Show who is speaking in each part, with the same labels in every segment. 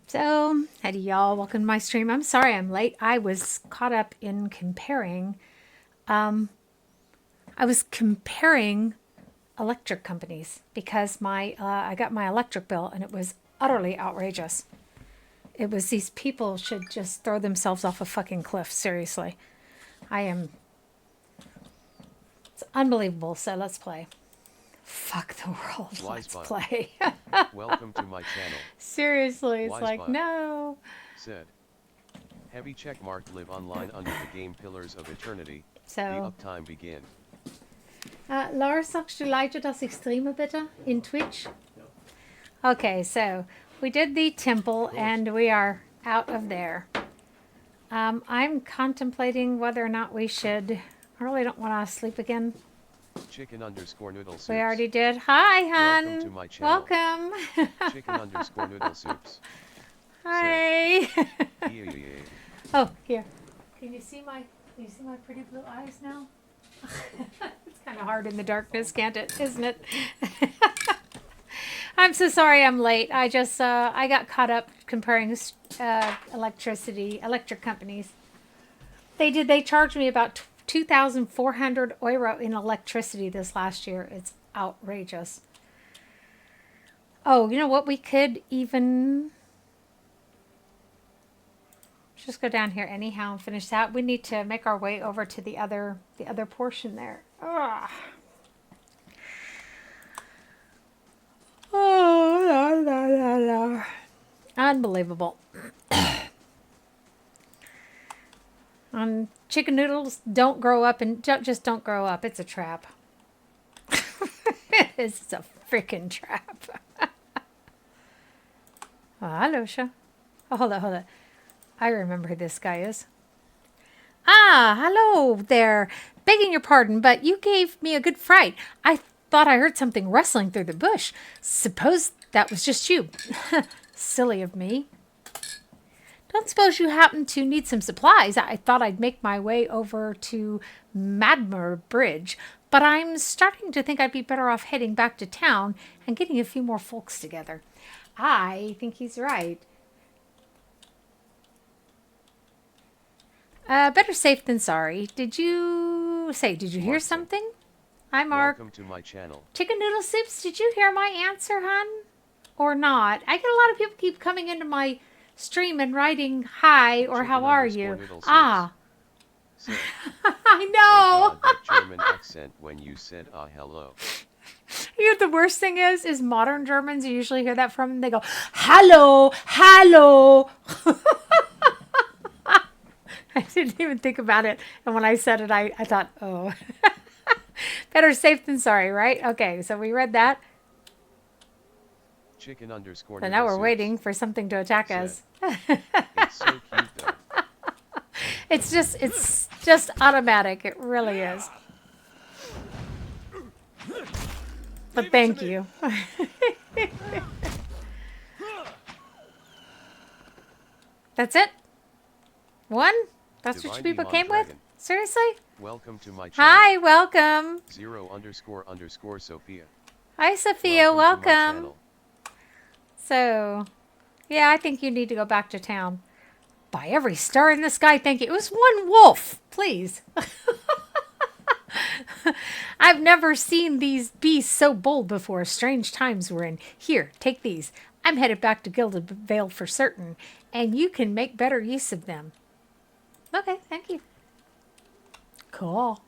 Speaker 1: So, howdy y'all, welcome to my stream. I'm sorry I'm late. I was caught up in comparing, I was comparing electric companies because I got my electric bill and it was utterly outrageous. It was these people should just throw themselves off a fucking cliff, seriously. It's unbelievable, so let's play. Fuck the world, let's play.
Speaker 2: Welcome to my channel.
Speaker 1: Seriously, it's like, no.
Speaker 2: Said. Heavy checkmark live online under the game Pillars of Eternity.
Speaker 1: So,
Speaker 2: the uptime begin.
Speaker 1: Lars, sagst du leite das ich streame bitte in Twitch? Okay, so we did the temple and we are out of there. I'm contemplating whether or not we should. I really don't want to sleep again.
Speaker 2: Chicken_noodle soups.
Speaker 1: We already did. Hi, hun.
Speaker 2: Welcome to my channel.
Speaker 1: Welcome.
Speaker 2: Chicken_noodle soups.
Speaker 1: Hi.
Speaker 2: Yeah.
Speaker 1: Oh, here. Can you see my pretty blue eyes now? It's kind of hard in the darkness, can't it? Isn't it? I'm so sorry I'm late. I just I got caught up comparing electric companies. They charged me about 2,400 euro in electricity this last year. It's outrageous. Oh, you know what? We could even just go down here anyhow and finish that. We need to make our way over to the other portion there. Ugh. Oh, la. Unbelievable. Chicken noodles don't grow up and just don't grow up. It's a trap. It's a freaking trap. Oh, hello, Sha. Oh, hold on. I remember who this guy is. Ah, hello there. Begging your pardon, but you gave me a good fright. I thought I heard something rustling through the bush. Suppose that was just you. Silly of me. Don't suppose you happen to need some supplies? I thought I'd make my way over to Madmer Bridge, but I'm starting to think I'd be better off heading back to town and getting a few more folks together. I think he's right. Better safe than sorry. Did you hear something? Hi, Mark.
Speaker 2: Welcome to my channel.
Speaker 1: Chicken noodle soups, did you hear my answer, hun? Or not? I get a lot of people keep coming into my stream and writing hi or how are you? Ah. I know.
Speaker 2: Oh God, that German accent when you said hello.
Speaker 1: You know what the worst thing is modern Germans, you usually hear that from them. They go, hello. I didn't even think about it. And when I said it, I thought, oh. Better safe than sorry, right? Okay, so we read that.
Speaker 2: Chicken_noodle
Speaker 1: So now we're
Speaker 2: soups.
Speaker 1: waiting for something to attack us.
Speaker 2: It's so cute though.
Speaker 1: It's just automatic. It really is. But thank you. That's it? One? That's what you people came with? Seriously?
Speaker 2: Welcome to my channel.
Speaker 1: Hi, welcome.
Speaker 2: 0__ Sophia.
Speaker 1: Hi, Sophia,
Speaker 2: Welcome to my
Speaker 1: welcome.
Speaker 2: channel.
Speaker 1: So, yeah, I think you need to go back to town. By every star in the sky, thank you. It was one wolf, please. I've never seen these beasts so bold before. Strange times we're in. Here, take these. I'm headed back to Gilded Vale for certain, and you can make better use of them. Okay, thank you. Cool.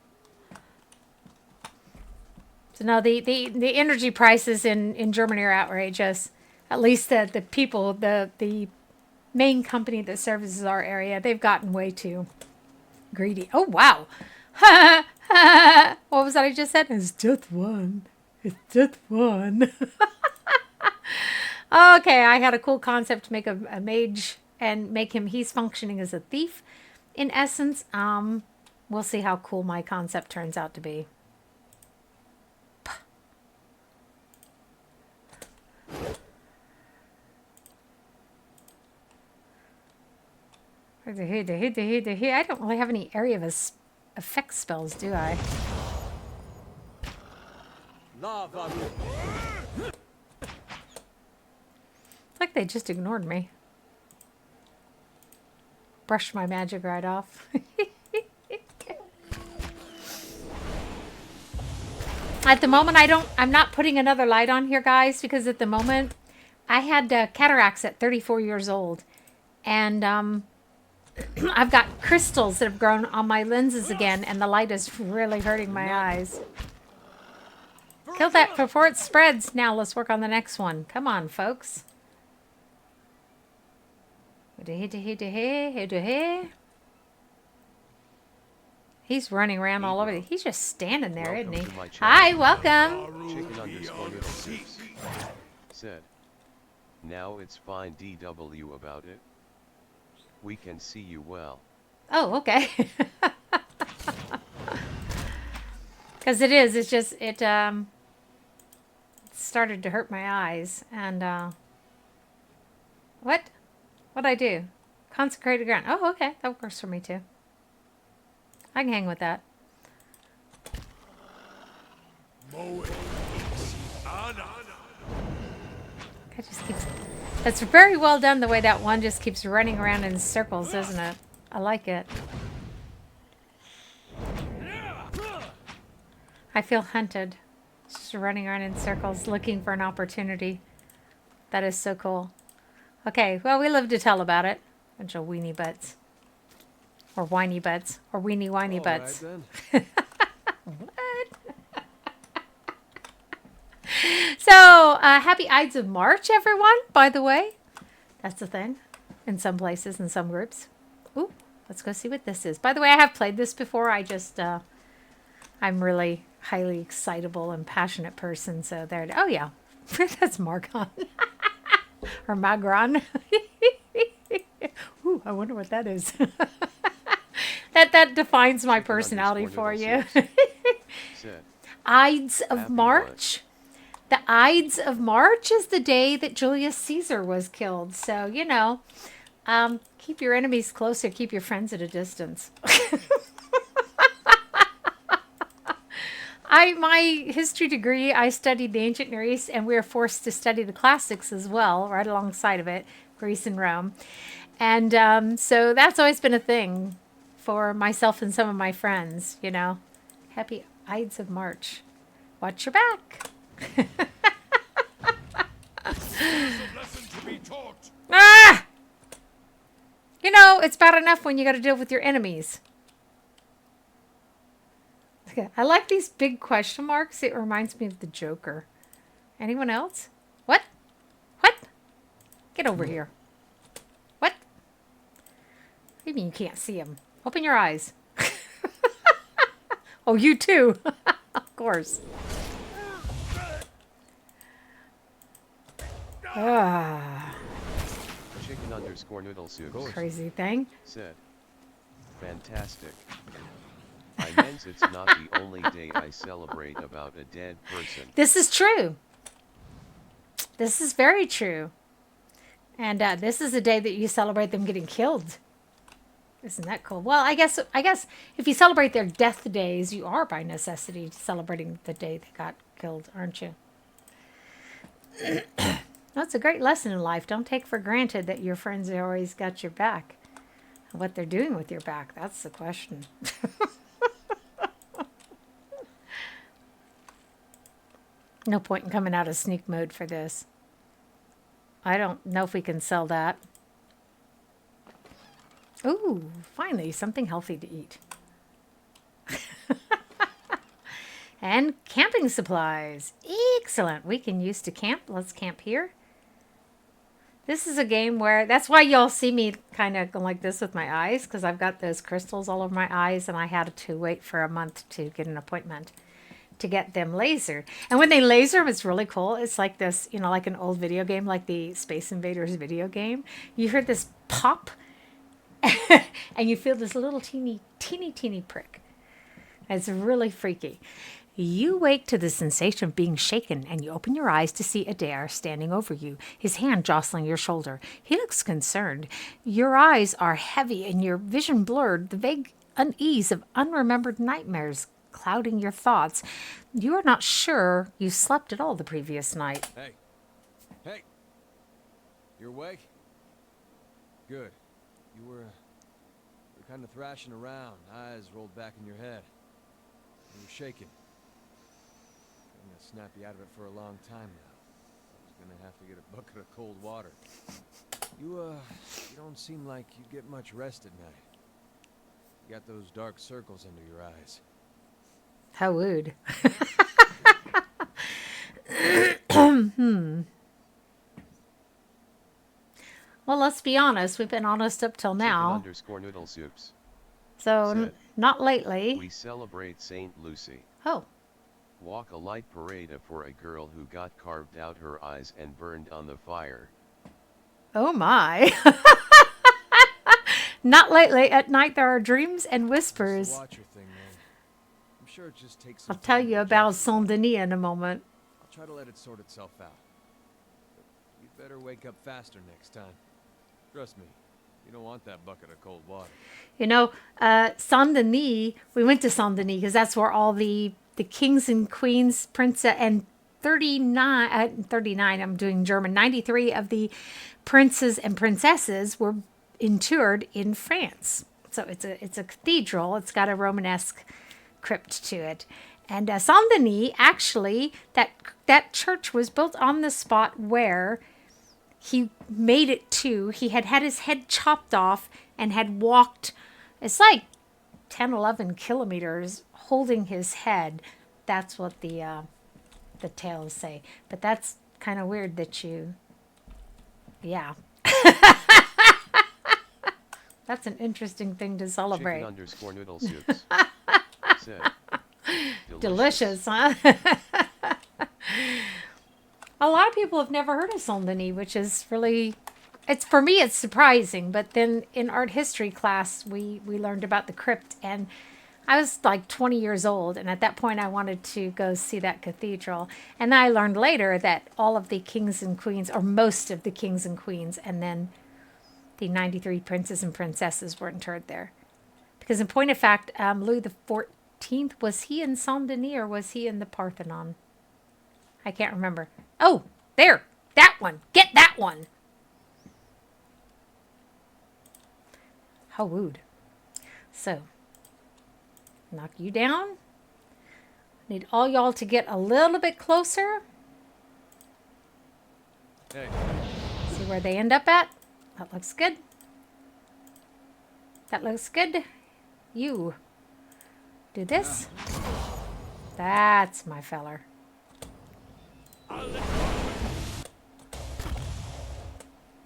Speaker 1: So now the energy prices in Germany are outrageous. At least the people, the main company that services our area, they've gotten way too greedy. Oh, wow. What was that I just said? It's just one. It's just one. Okay, I had a cool concept to make a mage and make him, he's functioning as a thief. In essence, we'll see how cool my concept turns out to be. I don't really have any area of effect spells, do I? It's like they just ignored me. brush my magic right off. At the moment, I'm not putting another light on here, guys, because at the moment, I had cataracts at 34 years old. And I've got crystals that have grown on my lenses again, and the light is really hurting my eyes. Kill that before it spreads. Now let's work on the next one. Come on, folks. He's running around all over. He's just standing there, isn't he? Hi, welcome.
Speaker 2: Chicken_6 said, now it's fine DW about it. We can see you well.
Speaker 1: Oh, okay. Because it's just, it started to hurt my eyes. And, what'd I do? Consecrated ground. Oh, okay. That works for me too. I can hang with that. It just keeps... That's very well done, the way that one just keeps running around in circles, isn't it? I like it. I feel hunted. Just running around in circles, looking for an opportunity. That is so cool. Okay, well, we live to tell about it. Bunch of weenie butts. Or whiny butts. Or weenie whiny butts.
Speaker 3: Right,
Speaker 1: What? So, happy Ides of March, everyone, by the way. That's the thing. In some places, in some groups. Ooh, let's go see what this is. By the way, I have played this before. I just, I'm really highly excitable and passionate person. So there it is. Oh, yeah. That's Margon. Or Magron. Ooh, I wonder what that is. That defines my personality for you. Ides of March. The Ides of March is the day that Julius Caesar was killed. So, you know, keep your enemies closer, keep your friends at a distance. My history degree, I studied the ancient Near East, and we were forced to study the classics as well, right alongside of it, Greece and Rome. And so that's always been a thing for myself and some of my friends, you know. Happy Ides of March. Watch your back. Ah! You know, it's bad enough when you got to deal with your enemies. Okay, I like these big question marks. It reminds me of the Joker. Anyone else? What? What? Get over here. What? What do you mean you can't see him? Open your eyes. Oh, you too. Of course. Ah.
Speaker 2: Chicken_noodle
Speaker 1: Crazy thing.
Speaker 2: said, fantastic. I meant it's not the only day I celebrate about a dead person.
Speaker 1: This is true. This is very true. And this is a day that you celebrate them getting killed. Isn't that cool? Well, I guess if you celebrate their death days, you are by necessity celebrating the day they got killed, aren't you? That's a great lesson in life. Don't take for granted that your friends have always got your back. What they're doing with your back, that's the question. No point in coming out of sneak mode for this. I don't know if we can sell that. Ooh, finally, something healthy to eat. And camping supplies. Excellent. We can use to camp. Let's camp here. This is a game where, that's why y'all see me kind of go like this with my eyes, because I've got those crystals all over my eyes, and I had to wait for a month to get an appointment to get them lasered. And when they laser them, it's really cool. It's like this, you know, like an old video game, like the Space Invaders video game. You hear this pop, and you feel this little teeny prick. It's really freaky. You wake to the sensation of being shaken, and you open your eyes to see Adair standing over you, his hand jostling your shoulder. He looks concerned. Your eyes are heavy and your vision blurred, the vague unease of unremembered nightmares clouding your thoughts. You are not sure you slept at all the previous night.
Speaker 3: Hey! You awake? Good. You were kind of thrashing around, eyes rolled back in your head. You were shaking. I'm gonna snap you out of it for a long time now. I was gonna have to get a bucket of cold water. You don't seem like you get much rest at night. You got those dark circles under your eyes.
Speaker 1: How rude. Well, let's be honest. We've been honest up till now.
Speaker 2: Chicken_noodle soups.
Speaker 1: So,
Speaker 2: Said,
Speaker 1: not lately.
Speaker 2: we celebrate Saint Lucy.
Speaker 1: Oh.
Speaker 2: Walk a light parade for a girl who got carved out her eyes and burned on the fire.
Speaker 1: Oh my. Not lately. At night there are dreams and whispers.
Speaker 3: Watch your thing, man. I'm sure it just takes some
Speaker 1: I'll tell
Speaker 3: time
Speaker 1: you
Speaker 3: to
Speaker 1: about
Speaker 3: adjust.
Speaker 1: Saint Denis in a moment.
Speaker 3: I'll try to let it sort itself out. But you'd better wake up faster next time. Trust me, you don't want that bucket of cold water.
Speaker 1: You know, Saint Denis, we went to Saint Denis because that's where all the kings and queens, princess, and 39, I'm doing German, 93 of the princes and princesses were interred in France. So it's a cathedral. It's got a Romanesque crypt to it. And Saint Denis, actually, that church was built on the spot where he made it to. He had his head chopped off and had walked, it's like 10, 11 kilometers holding his head. That's what the tales say. But that's kind of weird that you, yeah. That's an interesting thing to celebrate.
Speaker 2: Chicken_noodle soups. Said,
Speaker 1: Delicious, huh? A lot of people have never heard of Saint Denis, which is really, for me, it's surprising. But then in art history class, we learned about the crypt, and I was like 20 years old, and at that point I wanted to go see that cathedral. And I learned later that all of the kings and queens, or most of the kings and queens, and then the 93 princes and princesses were interred there. Because in point of fact, Louis XIV, was he in Saint Denis or was he in the Parthenon? I can't remember. Oh, there. That one. Get that one. How rude. So, knock you down. Need all y'all to get a little bit closer.
Speaker 3: Hey,
Speaker 1: See where they end up at? That looks good. That looks good. You do this. That's my feller.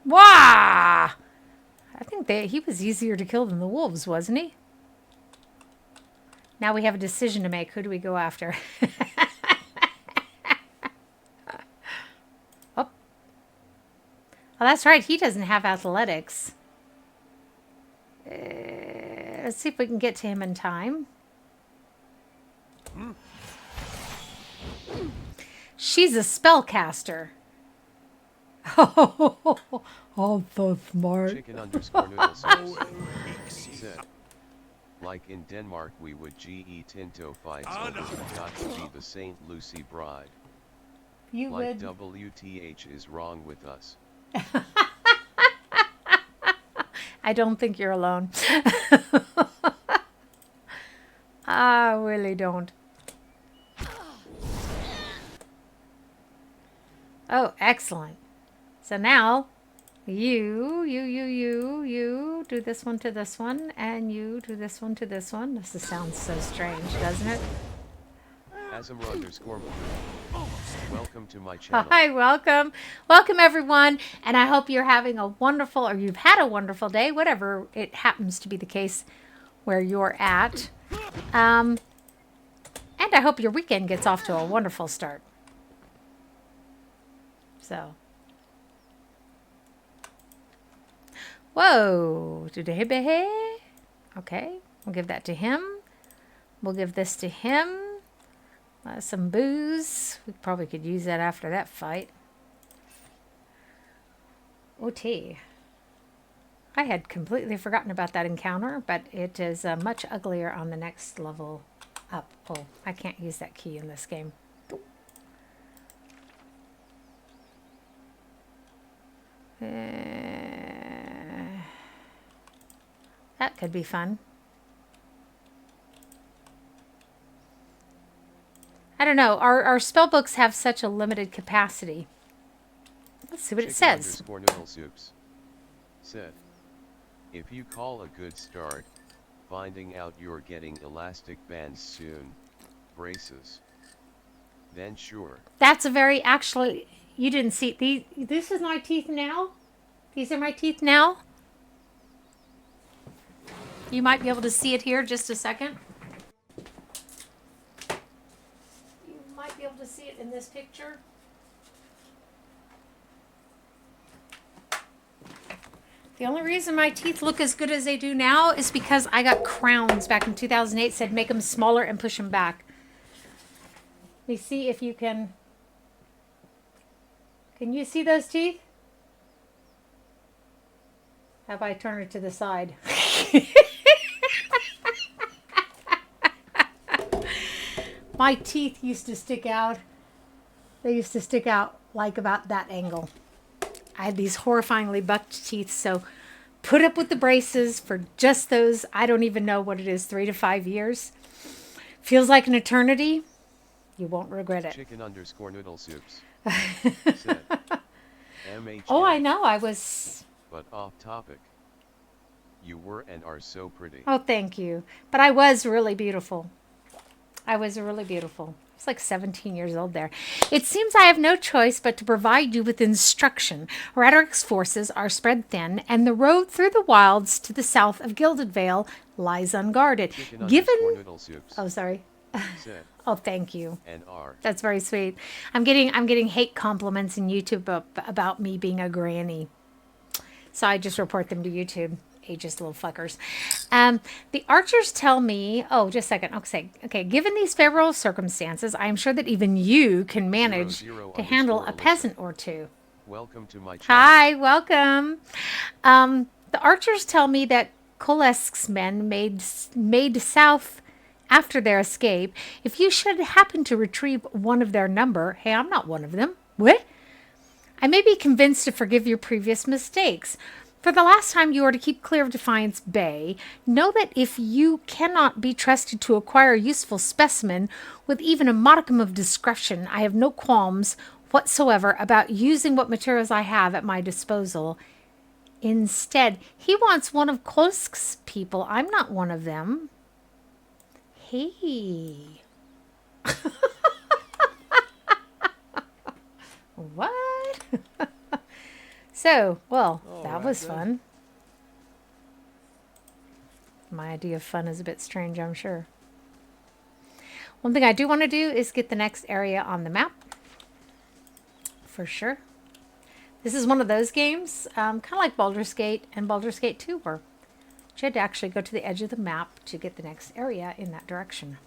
Speaker 1: Wah! I think he was easier to kill than the wolves, wasn't he? Now we have a decision to make. Who do we go after? Oh. Oh, that's right. He doesn't have athletics. Let's see if we can get to him in time. She's a spellcaster. Oh, so smart.
Speaker 2: Chicken_noodle soups. Said, like in Denmark we would GE Tinto fights over who got to be the Saint Lucy bride.
Speaker 1: You
Speaker 2: Like
Speaker 1: would.
Speaker 2: WTH is wrong with us.
Speaker 1: I don't think you're alone. I really don't. Oh, excellent. So now, you do this one to this one, and you do this one to this one. This sounds so strange, doesn't it?
Speaker 2: Asmr_. Welcome to my channel.
Speaker 1: Hi, welcome. Welcome, everyone. And I hope you're having a wonderful, or you've had a wonderful day, whatever it happens to be the case where you're at. And I hope your weekend gets off to a wonderful start. So. Whoa. Okay. We'll give that to him. We'll give this to him. Some booze. We probably could use that after that fight. OT. I had completely forgotten about that encounter, but it is much uglier on the next level up. Oh, I can't use that key in this game. That could be fun. I don't know. Our spell books have such a limited capacity. Let's see what it says.
Speaker 2: Noodle soups said, if you call a good start, finding out you're getting elastic bands soon, braces, then sure.
Speaker 1: That's a very, actually, you didn't see, this is my teeth now. These are my teeth now. You might be able to see it here just a second. You might be able to see it in this picture. The only reason my teeth look as good as they do now is because I got crowns back in 2008, said make them smaller and push them back. Let me see if you can you see those teeth? How about I turn it to the side? My teeth used to stick out. They used to stick out like about that angle. I had these horrifyingly bucked teeth, so put up with the braces for just those, I don't even know what it is, 3 to 5 years. Feels like an eternity. You won't regret it.
Speaker 2: Chicken _ noodle soups said, MHN,
Speaker 1: Oh, I know. I was...
Speaker 2: but off topic. You were and are so pretty.
Speaker 1: Oh, thank you. But I was really beautiful. I was really beautiful. I was like 17 years old there. It seems I have no choice but to provide you with instruction. Radric's forces are spread thin, and the road through the wilds to the south of Gilded Vale lies unguarded.
Speaker 2: Chicken
Speaker 1: Given...
Speaker 2: _ noodle soups
Speaker 1: Oh, sorry.
Speaker 2: said,
Speaker 1: Oh, thank you.
Speaker 2: and are.
Speaker 1: That's very sweet. I'm getting hate compliments in YouTube about me being a granny. So I just report them to YouTube. Ageist little fuckers. The archers tell me, oh, just a second. Okay, given these favorable circumstances, I am sure that even you can manage to handle a peasant or two.
Speaker 2: Welcome to my channel.
Speaker 1: Hi, welcome. The archers tell me that Kolesk's men made south after their escape. If you should happen to retrieve one of their number, hey, I'm not one of them. What? I may be convinced to forgive your previous mistakes. For the last time you are to keep clear of Defiance Bay, know that if you cannot be trusted to acquire a useful specimen with even a modicum of discretion, I have no qualms whatsoever about using what materials I have at my disposal. Instead, he wants one of Kolsk's people. I'm not one of them. Hey. What? So, well, that was fun. My idea of fun is a bit strange, I'm sure. One thing I do want to do is get the next area on the map. For sure. This is one of those games, kind of like Baldur's Gate and Baldur's Gate 2 were. You had to actually go to the edge of the map to get the next area in that direction.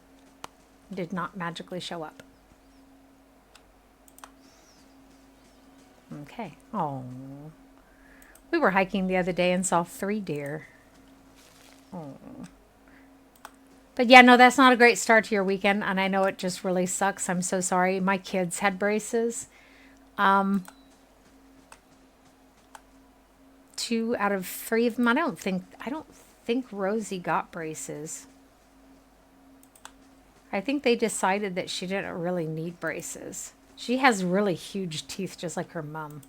Speaker 1: It did not magically show up. Okay. Oh, we were hiking the other day and saw 3 deer. Oh. But yeah, no, that's not a great start to your weekend, and I know it just really sucks. I'm so sorry. My kids had braces. 2 out of 3 of them. I don't think Rosie got braces. I think they decided that she didn't really need braces. She has really huge teeth, just like her mom.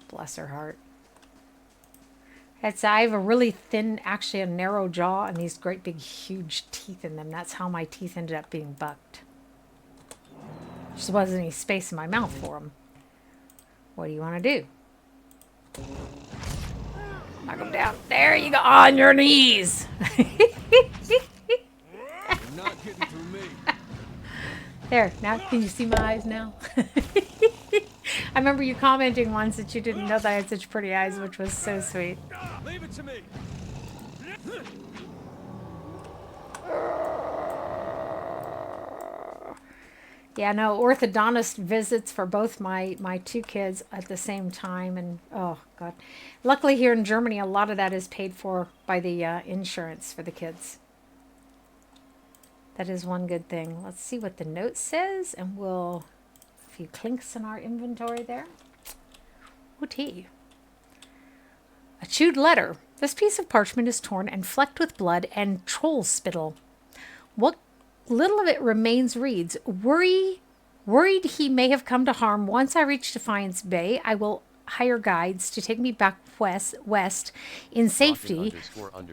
Speaker 1: Bless her heart. I have a really thin, actually a narrow jaw, and these great big huge teeth in them. That's how my teeth ended up being bucked. Just wasn't any space in my mouth for them. What do you want to do? Knock them down. There you go. On your knees.
Speaker 3: You're not getting through me.
Speaker 1: There, now can you see my eyes now? I remember you commenting once that you didn't know that I had such pretty eyes, which was so sweet.
Speaker 3: Leave it to me.
Speaker 1: Yeah, no, orthodontist visits for both my 2 kids at the same time. And, oh, God. Luckily here in Germany, a lot of that is paid for by the insurance for the kids. That is one good thing. Let's see what the note says, and we'll... A few clinks in our inventory there. Ooh, tea. A chewed letter. This piece of parchment is torn and flecked with blood and troll spittle. What little of it remains reads, worried he may have come to harm. Once I reach Defiance Bay, I will hire guides to take me back west in safety.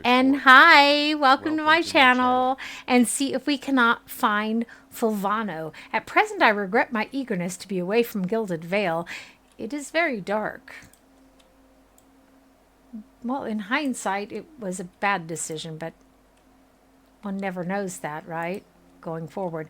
Speaker 1: And hi, welcome to my channel. And see if we cannot find Fulvano. At present, I regret my eagerness to be away from Gilded Vale. It is very dark. Well, in hindsight, it was a bad decision, but one never knows that, right? Going forward.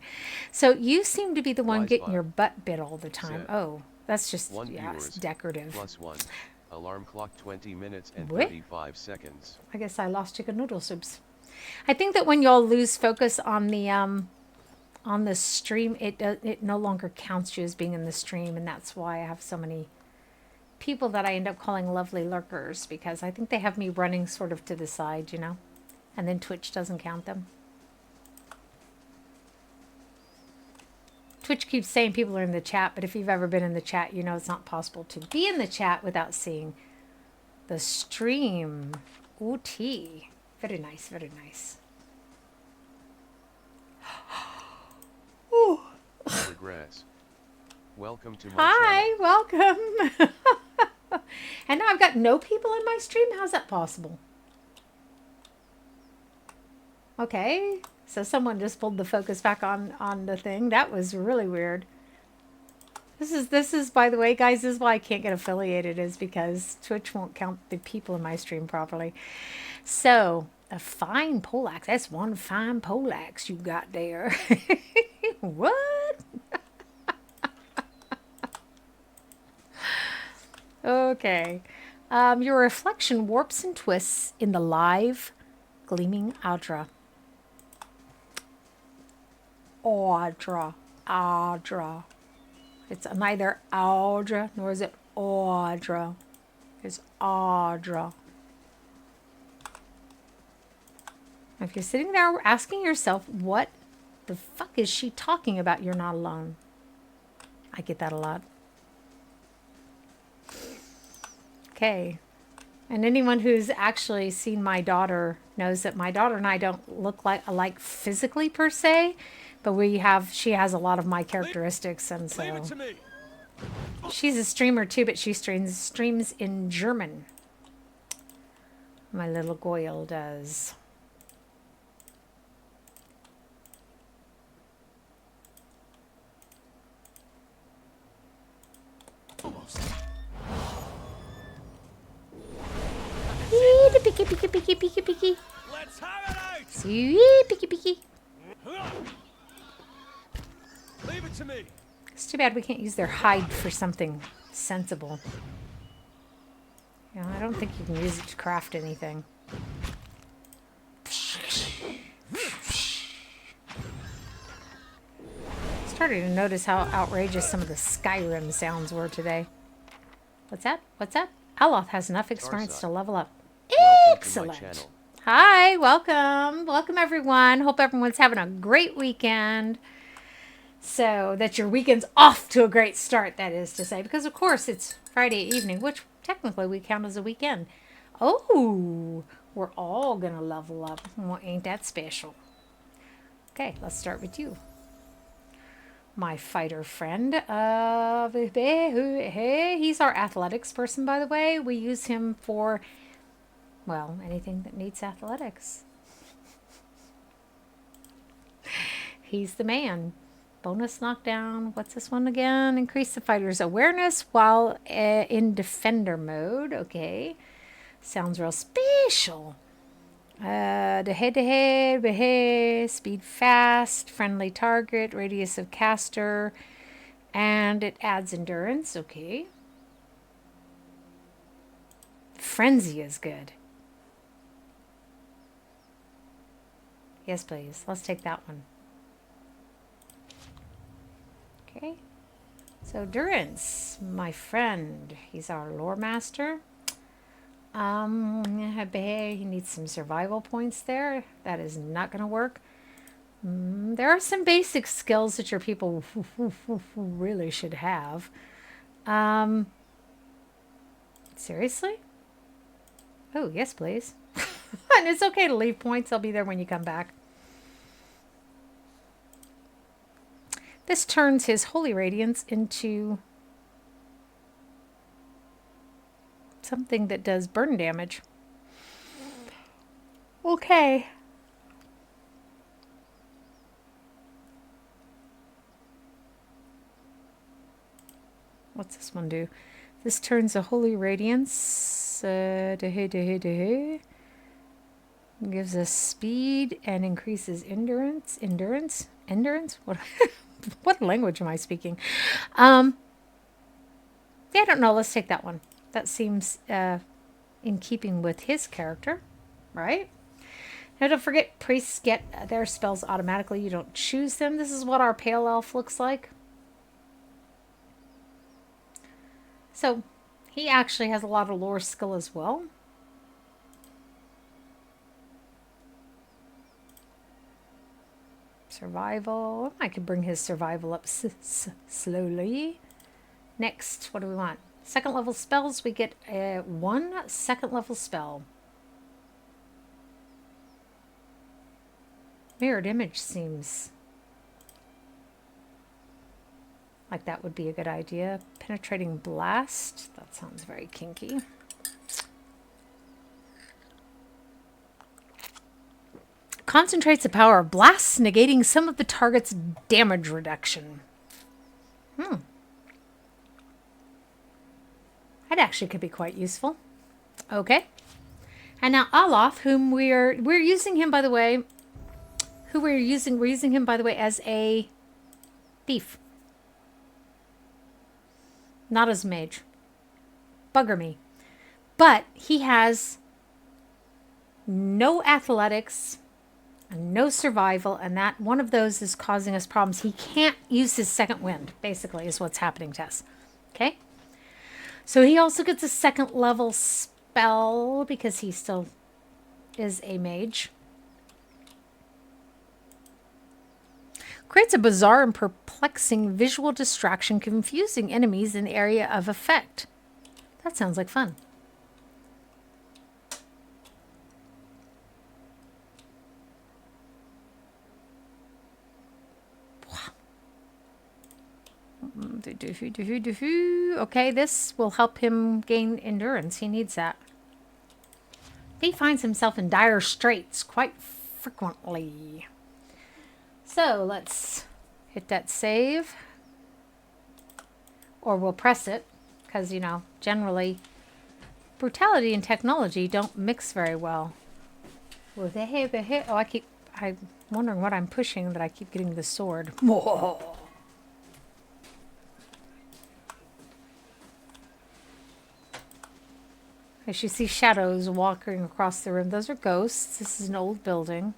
Speaker 1: So you seem to be the one getting your butt bit all the time. Oh, that's just, yeah, it's decorative.
Speaker 2: +1. Alarm clock 20 minutes and 35 seconds.
Speaker 1: I guess I lost chicken noodle soups. I think that when y'all lose focus on the stream, it no longer counts you as being in the stream, and that's why I have so many people that I end up calling lovely lurkers, because I think they have me running sort of to the side, you know, and then Twitch doesn't count them. Twitch keeps saying people are in the chat, but if you've ever been in the chat, you know it's not possible to be in the chat without seeing the stream. Ooh, tea. Very nice, very nice. Ooh.
Speaker 2: Regress. Welcome to my
Speaker 1: Hi, welcome. And now I've got no people in my stream? How's that possible? Okay. So someone just pulled the focus back on the thing. That was really weird. This is by the way, guys, this is why I can't get affiliated, is because Twitch won't count the people in my stream properly. So, a fine poleaxe. That's one fine poleaxe you got there. What? Okay. Your reflection warps and twists in the live, gleaming Audra. Audra. It's neither Audra nor is it Audra. It's Audra. If you're sitting there asking yourself, what the fuck is she talking about? You're not alone. I get that a lot. Okay. And anyone who's actually seen my daughter knows that my daughter and I don't look alike physically per se, but she has a lot of my characteristics, and so she's a streamer too, but she streams in German. My little Goyle does. Picky.
Speaker 3: Let's have it out.
Speaker 1: See, picky.
Speaker 3: Leave it to me.
Speaker 1: It's too bad we can't use their hide for something sensible. You know, I don't think you can use it to craft anything. Starting to notice how outrageous some of the Skyrim sounds were today. What's that? Aloth has enough experience to level up. Excellent. Hi, welcome. Welcome, everyone. Hope everyone's having a great weekend. So that your weekend's off to a great start, that is to say. Because, of course, it's Friday evening, which technically we count as a weekend. Oh, we're all going to level up. Well, ain't that special? Okay, let's start with you. My fighter friend. He's our athletics person, by the way. We use him for, well, anything that needs athletics. He's the man. Bonus knockdown. What's this one again? Increase the fighter's awareness while in defender mode. Okay. Sounds real special. The head-to-head, speed fast, friendly target, radius of caster, and it adds endurance. Okay. Frenzy is good. Yes, please. Let's take that one. Okay. So Durance, my friend, he's our lore master. He needs some survival points there. That is not going to work. There are some basic skills that your people really should have. Seriously? Oh, yes, please. And it's okay to leave points. I'll be there when you come back. This turns his holy radiance into something that does burn damage. Okay. What's this one do? This turns a holy radiance. Gives us speed and increases endurance. Endurance? What? What language am I speaking? Yeah, I don't know. Let's take that one. That seems in keeping with his character, right? Now, don't forget, priests get their spells automatically. You don't choose them. This is what our pale elf looks like. So, he actually has a lot of lore skill as well. Survival. I could bring his survival up slowly. Next, what do we want? Second level spells. We get 1 second level spell. Mirrored image seems like that would be a good idea. Penetrating blast. That sounds very kinky. Concentrates the power of blasts, negating some of the target's damage reduction. That actually could be quite useful. Okay. And now Olaf, whom we're using him, by the way, we're using him, by the way, as a thief. Not as mage. Bugger me. But he has no athletics, no survival, and that one of those is causing us problems. He can't use his second wind, basically, is what's happening to us. Okay? So he also gets a second level spell because he still is a mage. Creates a bizarre and perplexing visual distraction, confusing enemies in the area of effect. That sounds like fun. Okay, this will help him gain endurance. He needs that. He finds himself in dire straits quite frequently. So let's hit that save. Or we'll press it, because, you know, generally brutality and technology don't mix very well. Oh, I'm wondering what I'm pushing that I keep getting the sword. Whoa. As you see shadows walking across the room, those are ghosts. This is an old building.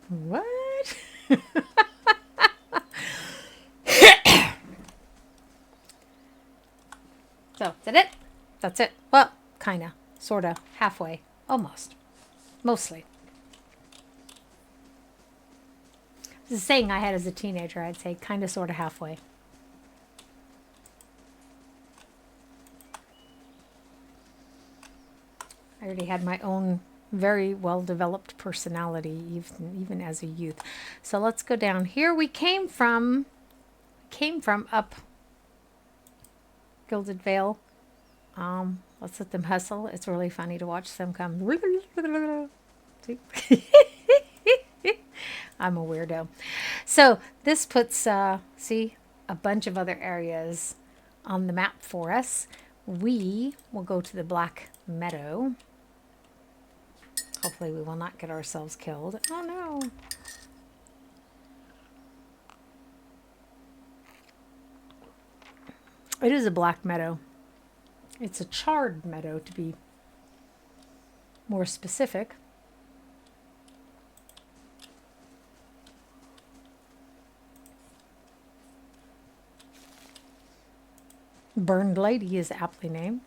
Speaker 1: What? So, is that it? That's it. Well, kinda. Sorta. Halfway. Almost. Mostly. This is a saying I had as a teenager. I'd say kinda, sorta, halfway. I already had my own very well-developed personality, even as a youth. So let's go down here. We came from up Gilded Vale. Let's let them hustle. It's really funny to watch them come. See? I'm a weirdo. So this puts, see, a bunch of other areas on the map for us. We will go to the Black Meadow. Hopefully we will not get ourselves killed. Oh no. It is a black meadow. It's a charred meadow, to be more specific. Burned Lady is aptly named.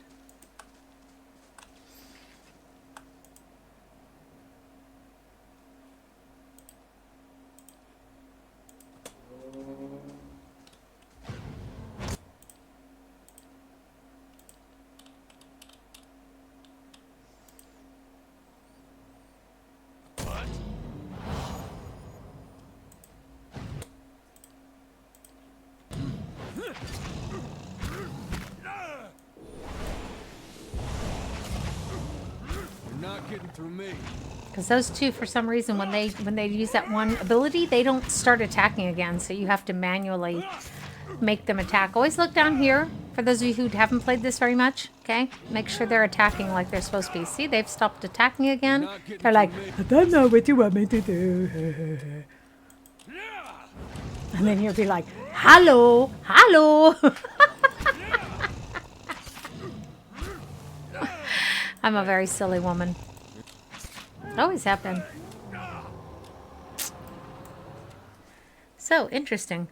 Speaker 3: You're not getting through me.
Speaker 1: Because those two, for some reason, when they use that one ability, they don't start attacking again. So you have to manually make them attack. Always look down here. For those of you who haven't played this very much, okay? Make sure they're attacking like they're supposed to be. See, they've stopped attacking again. They're like, I don't know what you want me to do. And then you'll be like, hello, hello. I'm a very silly woman. Always have been. So, interesting.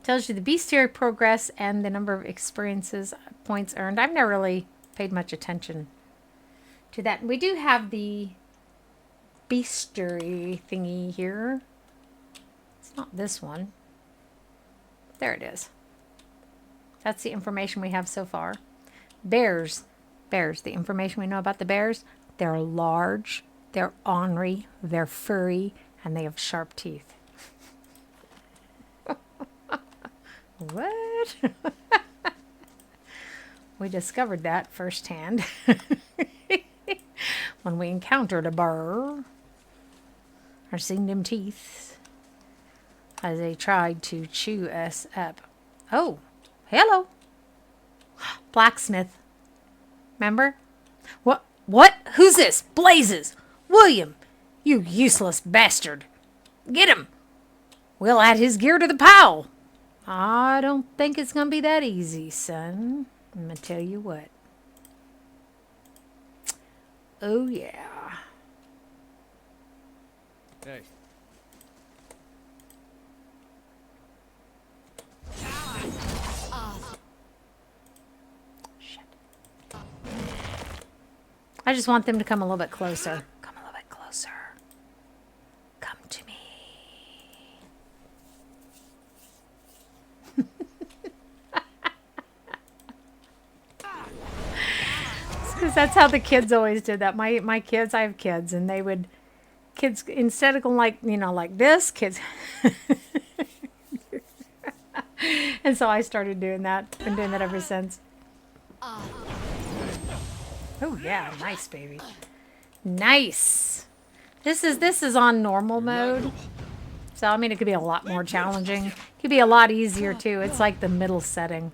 Speaker 1: Tells you the bestiary progress and the number of experiences points earned. I've never really paid much attention to that. We do have the bestiary thingy here. It's not this one. There it is. That's the information we have so far. Bears. Bears. The information we know about the bears. They're large, they're ornery, they're furry, and they have sharp teeth. What? We discovered that firsthand when we encountered a bear or seen them teeth as they tried to chew us up. Oh, hello. Blacksmith. Remember? What? What? Who's this? Blazes! William! You useless bastard! Get him! We'll add his gear to the pile! I don't think it's gonna be that easy, son. I'm gonna tell you what. Oh, yeah.
Speaker 3: Hey.
Speaker 1: I just want them to come a little bit closer. Come a little bit closer. Come to me. Because that's how the kids always did that. My kids, I have kids, and they would, kids, instead of going like, you know, like this, kids. And so I started doing that. Been doing that ever since. Oh yeah, nice baby. Nice. This is on normal mode. So I mean it could be a lot more challenging. It could be a lot easier too. It's like the middle setting.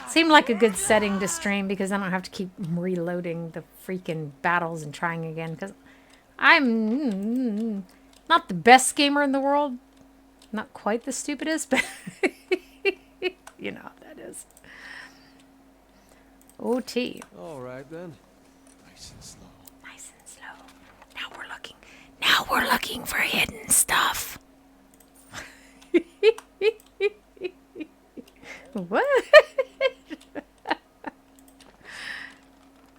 Speaker 1: Seemed like a good setting to stream because I don't have to keep reloading the freaking battles and trying again because I'm not the best gamer in the world. Not quite the stupidest, but you know how that is. OT.
Speaker 3: All right then. Nice and slow.
Speaker 1: Nice and slow. Now we're looking for hidden stuff. What?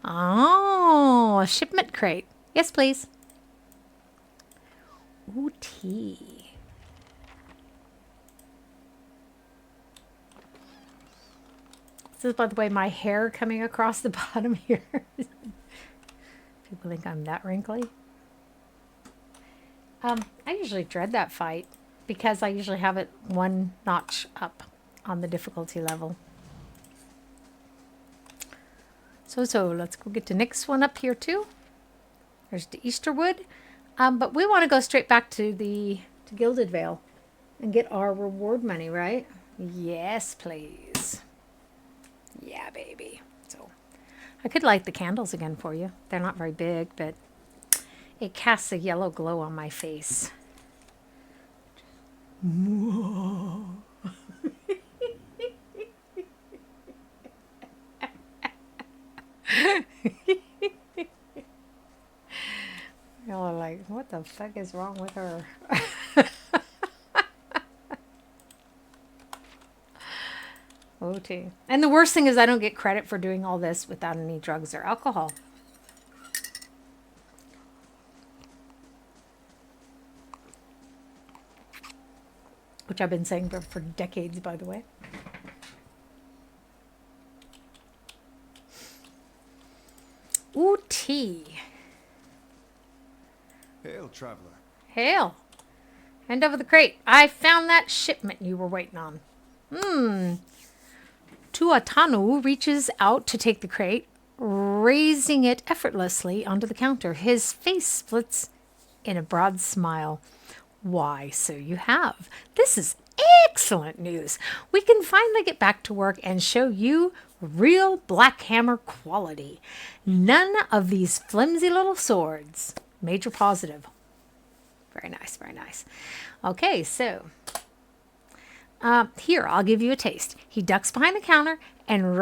Speaker 1: Oh, a shipment crate. Yes, please. OT. This is, by the way, my hair coming across the bottom here. People think I'm that wrinkly. I usually dread that fight because I usually have it one notch up on the difficulty level. So let's go get the next one up here too. There's the Easterwood. But we want to go straight back to Gilded Vale and get our reward money, right? Yes, please. Yeah, baby. So I could light the candles again for you. They're not very big, but it casts a yellow glow on my face. Y'all are like, what the fuck is wrong with her? OT. And the worst thing is I don't get credit for doing all this without any drugs or alcohol. Which I've been saying for decades, by the way. OT.
Speaker 4: Hail, traveler.
Speaker 1: Hail. Hand over the crate. I found that shipment you were waiting on. Tuatanu reaches out to take the crate, raising it effortlessly onto the counter. His face splits in a broad smile. Why, so you have. This is excellent news. We can finally get back to work and show you real Black Hammer quality. None of these flimsy little swords. Major positive. Very nice, very nice. Okay, so here, I'll give you a taste. He ducks behind the counter and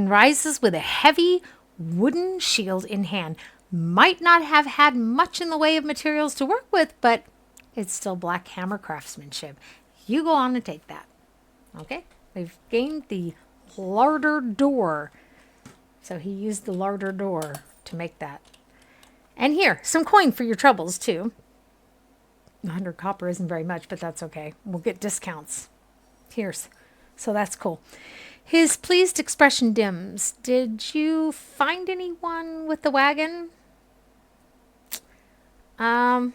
Speaker 1: rises with a heavy wooden shield in hand. Might not have had much in the way of materials to work with, but it's still Black Hammer craftsmanship. You go on and take that. Okay? We've gained the larder door. So he used the larder door to make that. And here, some coin for your troubles, too. 100 copper isn't very much, but that's okay. We'll get discounts. Here's. So that's cool. His pleased expression dims. Did you find anyone with the wagon? Yeah,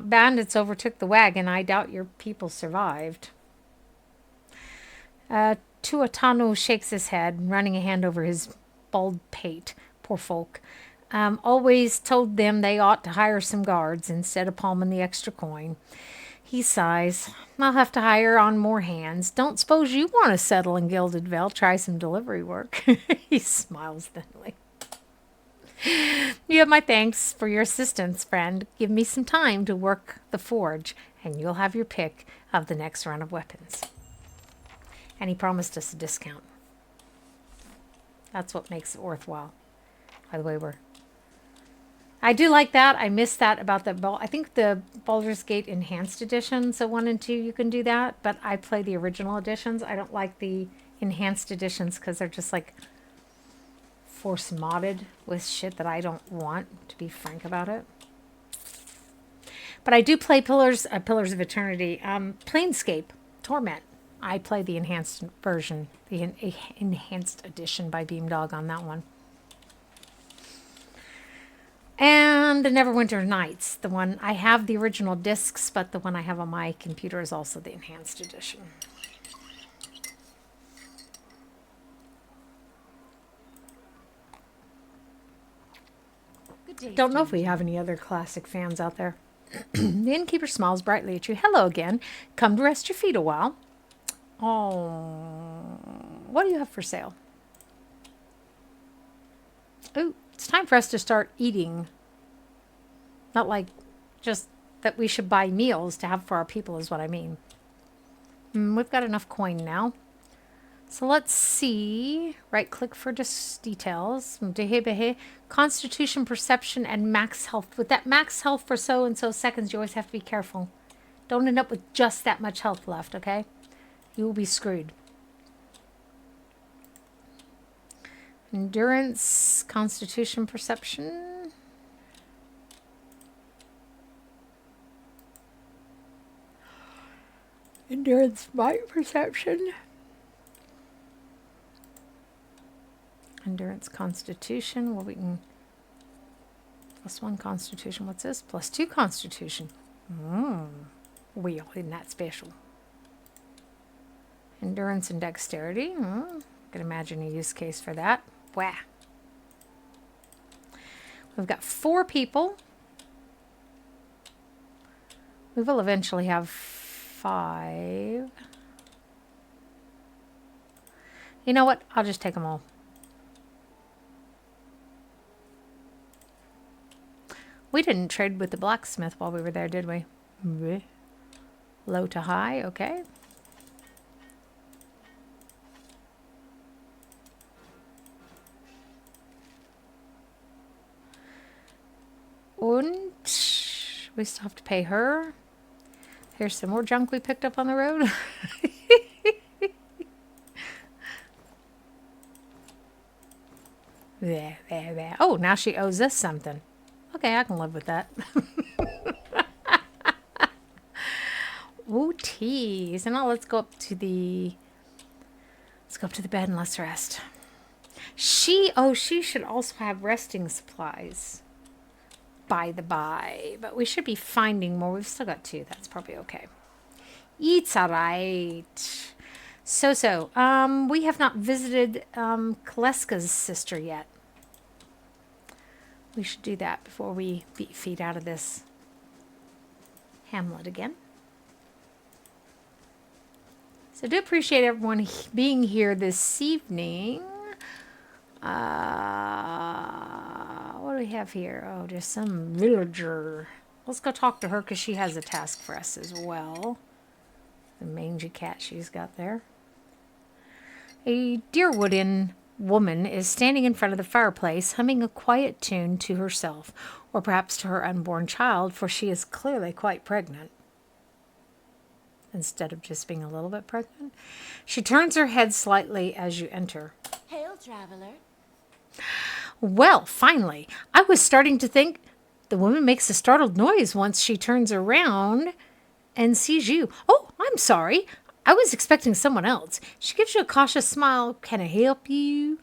Speaker 1: bandits overtook the wagon. I doubt your people survived. Tuatano shakes his head, running a hand over his bald pate. Poor folk. Always told them they ought to hire some guards instead of palming the extra coin. He sighs. I'll have to hire on more hands. Don't suppose you want to settle in Gilded Vale, try some delivery work. He smiles thinly. You have my thanks for your assistance, friend. Give me some time to work the forge, and you'll have your pick of the next run of weapons. And he promised us a discount. That's what makes it worthwhile. By the way, I do like that. I missed that about the I think the Baldur's Gate Enhanced Edition, so 1 and 2 you can do that, but I play the original editions. I don't like the Enhanced Editions because they're just like force modded with shit that I don't want, to be frank about it. But I do play Pillars of Eternity. Planescape, Torment. I play the enhanced version, the enhanced edition by Beamdog on that one. And the Neverwinter Nights, the one I have the original discs, but the one I have on my computer is also the enhanced edition. Don't know if we have any other classic fans out there. The innkeeper smiles brightly at you. Hello again. Come to rest your feet a while. Oh, what do you have for sale? Oh, it's time for us to start eating. Not like just that we should buy meals to have for our people is what I mean. We've got enough coin now. So let's see. Right click for details. Constitution, perception, and max health. With that max health for so and so seconds, you always have to be careful. Don't end up with just that much health left, okay? You will be screwed. Endurance, constitution, perception. Endurance, might, perception. Endurance, constitution. Well, we can... +1 constitution. What's this? +2 constitution. Wheel, isn't that special? Endurance and dexterity. Can imagine a use case for that. Wah. We've got 4 people. We will eventually have 5. You know what? I'll just take them all. We didn't trade with the blacksmith while we were there, did we? Low to high, okay. And we still have to pay her. Here's some more junk we picked up on the road. There. Oh, now she owes us something. Okay, I can live with that. Ooh, tease. And now let's go up to the bed and let's rest. She should also have resting supplies. by the by. But we should be finding more. We've still got 2. That's probably okay. It's all right. So, we have not visited Kaleska's sister yet. We should do that before we beat feet out of this hamlet again. So I do appreciate everyone being here this evening. What do we have here? Oh, there's some villager. Let's go talk to her because she has a task for us as well. The mangy cat she's got there. A Deerwoodin woman is standing in front of the fireplace, humming a quiet tune to herself, or perhaps to her unborn child, for she is clearly quite pregnant. Instead of just being a little bit pregnant. She turns her head slightly as you enter.
Speaker 4: Hail, traveler.
Speaker 1: Well, finally. I was starting to think the woman makes a startled noise once she turns around and sees you. Oh, I'm sorry. I was expecting someone else. She gives you a cautious smile. Can I help you?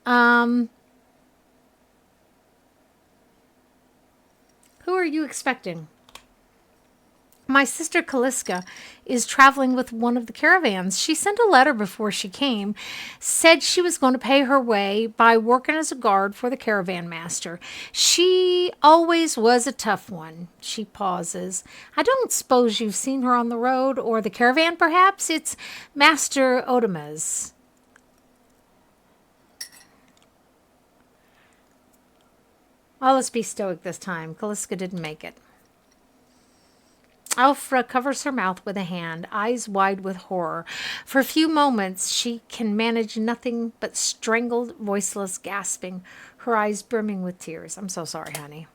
Speaker 1: Who are you expecting? My sister Kaliska is traveling with one of the caravans. She sent a letter before she came, said she was going to pay her way by working as a guard for the caravan master. She always was a tough one. She pauses. I don't suppose you've seen her on the road or the caravan, perhaps? It's Master Otima's. Oh, let's be stoic this time. Kaliska didn't make it. Alfra covers her mouth with a hand, eyes wide with horror. For a few moments, she can manage nothing but strangled, voiceless gasping, her eyes brimming with tears. I'm so sorry, honey.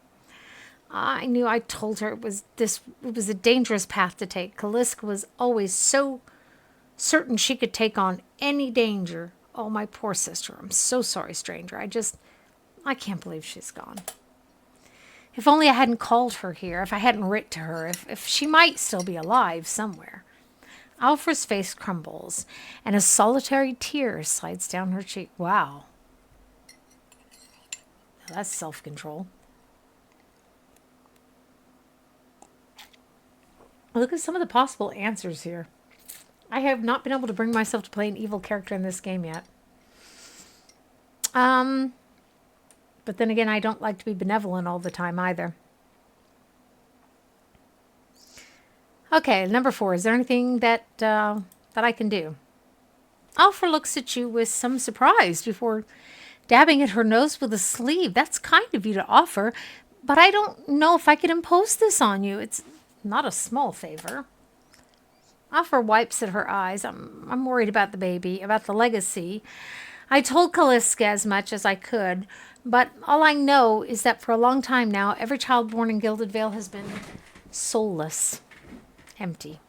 Speaker 1: I knew I told her it was a dangerous path to take. Kaliska was always so certain she could take on any danger. Oh, my poor sister. I'm so sorry, stranger. I can't believe she's gone. If only I hadn't called her here, if I hadn't writ to her, if she might still be alive somewhere. Alfra's face crumbles, and a solitary tear slides down her cheek. Wow. Now that's self-control. Look at some of the possible answers here. I have not been able to bring myself to play an evil character in this game yet. But then again, I don't like to be benevolent all the time either. Okay, number 4. Is there anything that I can do? Alfra looks at you with some surprise before dabbing at her nose with a sleeve. That's kind of you to offer, but I don't know if I could impose this on you. It's not a small favor. Alfra wipes at her eyes. I'm worried about the baby, about the legacy. I told Kaliska as much as I could, but all I know is that for a long time now, every child born in Gilded Vale has been soulless, empty.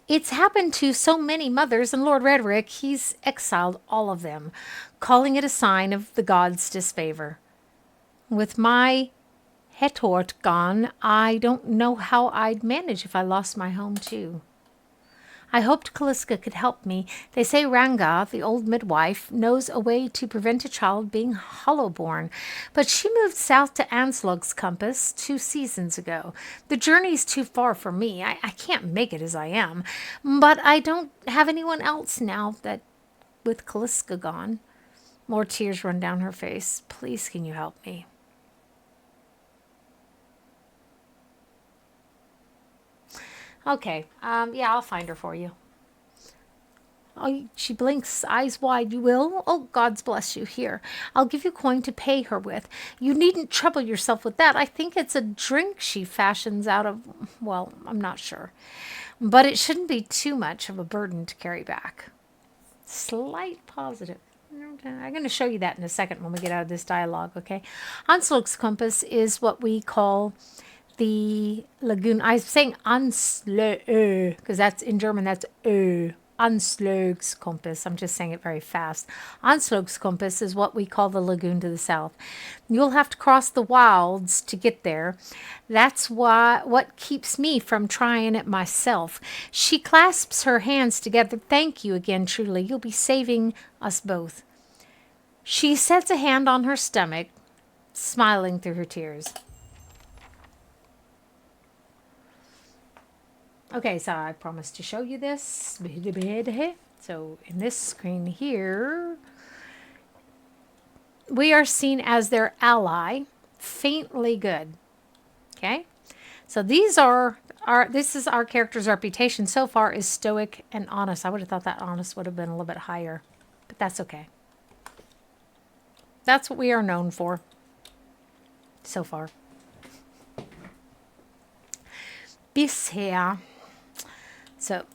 Speaker 1: It's happened to so many mothers, and Lord Redrick, he's exiled all of them, calling it a sign of the gods' disfavor. With my Hetort gone, I don't know how I'd manage if I lost my home too. I hoped Kaliska could help me. They say Ranga, the old midwife, knows a way to prevent a child being hollow-born. But she moved south to Anslog's compass 2 seasons ago. The journey's too far for me. I can't make it as I am. But I don't have anyone else now that, with Kaliska gone. More tears run down her face. Please, can you help me? Okay, yeah, I'll find her for you. Oh, she blinks, eyes wide. You will? Oh, God's bless you. Here, I'll give you coin to pay her with. You needn't trouble yourself with that. I think it's a drink she fashions out of, well, I'm not sure. But it shouldn't be too much of a burden to carry back. Slight positive. I'm going to show you that in a second when we get out of this dialogue, okay? Anslog's compass is what we call the lagoon. I'm saying Anslö, because that's in German, that's Ö. Anslog's compass. I'm just saying it very fast. Anslog's compass is what we call the lagoon to the south. You'll have to cross the wilds to get there. That's what keeps me from trying it myself. She clasps her hands together. Thank you again, truly. You'll be saving us both. She sets a hand on her stomach. smiling through her tears. Okay, so I promised to show you this. So in this screen here, we are seen as their ally, faintly good. Okay, so these are this is our character's reputation so far is stoic and honest. I would have thought that honest would have been a little bit higher, but that's okay. That's what we are known for so far. Bisher. So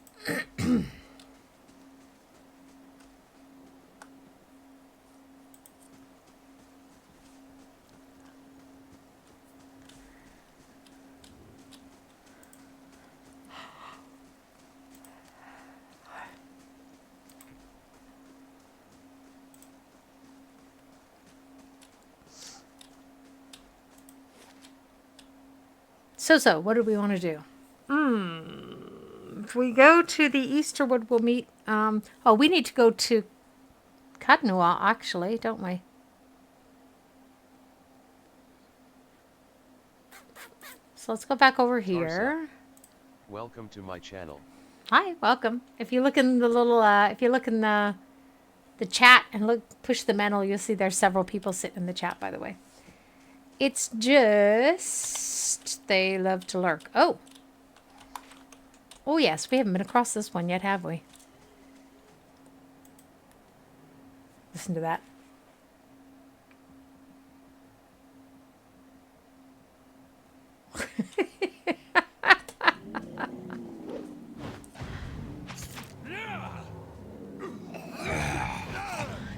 Speaker 1: So, what do we want to do? If we go to the Easterwood, we'll meet... oh, we need to go to Cadnua, actually, don't we? So let's go back over here.
Speaker 2: Welcome to my channel.
Speaker 1: Hi, welcome. If you look in the little... if you look in the chat and push the mantle, you'll see there's several people sitting in the chat, by the way. It's just... they love to lurk. Oh! Oh, yes. We haven't been across this one yet, have we? Listen to that.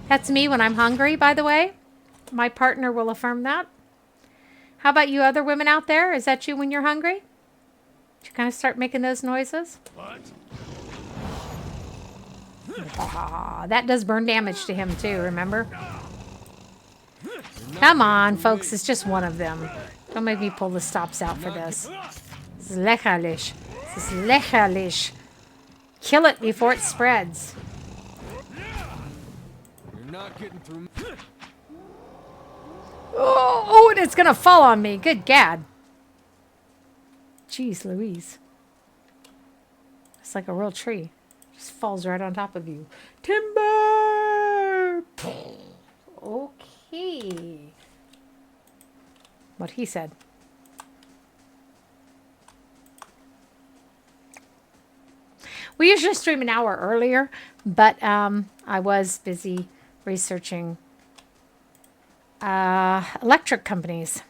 Speaker 1: That's me when I'm hungry, by the way. My partner will affirm that. How about you other women out there? Is that you when you're hungry? Did you kind of start making those noises?
Speaker 3: What?
Speaker 1: That does burn damage to him too, remember? Come on, folks. It's just one of them. Don't make me pull the stops out for this. This is lächerlich. This is lächerlich. Kill it before it spreads.
Speaker 3: You're not getting through.
Speaker 1: Oh, and it's going to fall on me. Good gad. Jeez Louise. It's like a real tree. Just falls right on top of you. Timber! Okay. What he said. We usually stream an hour earlier, but I was busy researching electric companies.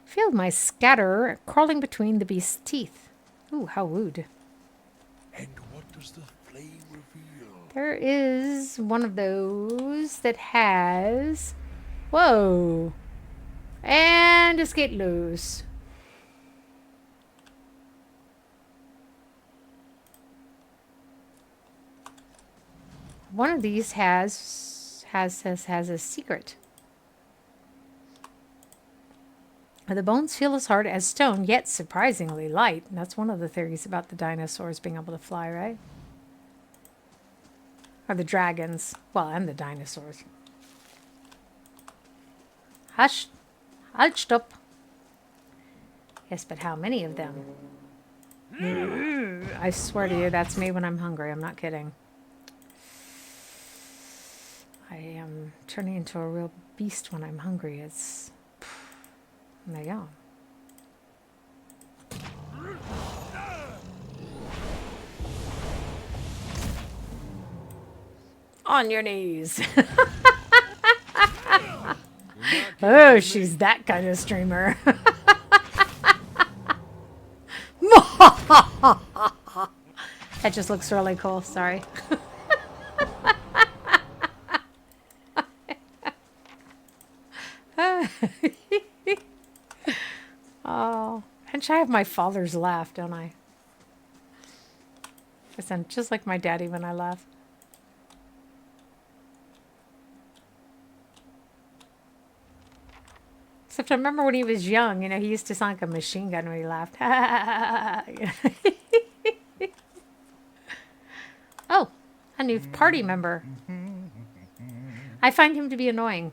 Speaker 1: Feel my scatter crawling between the beast's teeth. Ooh, how rude.
Speaker 4: And what does the flame reveal?
Speaker 1: There is one of those that has... Whoa. And just get loose. One of these has a secret. The bones feel as hard as stone, yet surprisingly light. And that's one of the theories about the dinosaurs being able to fly, right? Or the dragons. Well, and the dinosaurs. Hush. Halt, stop. Yes, but how many of them? I swear to you, that's me when I'm hungry. I'm not kidding. I am turning into a real beast when I'm hungry. It's... There you go. On your knees. Oh, she's that kind of streamer. That just looks really cool. Sorry. Oh, and I have my father's laugh, don't I? I sound just like my daddy when I laugh. Except I remember when he was young, you know, he used to sound like a machine gun when he laughed. Oh, a new party member. I find him to be annoying.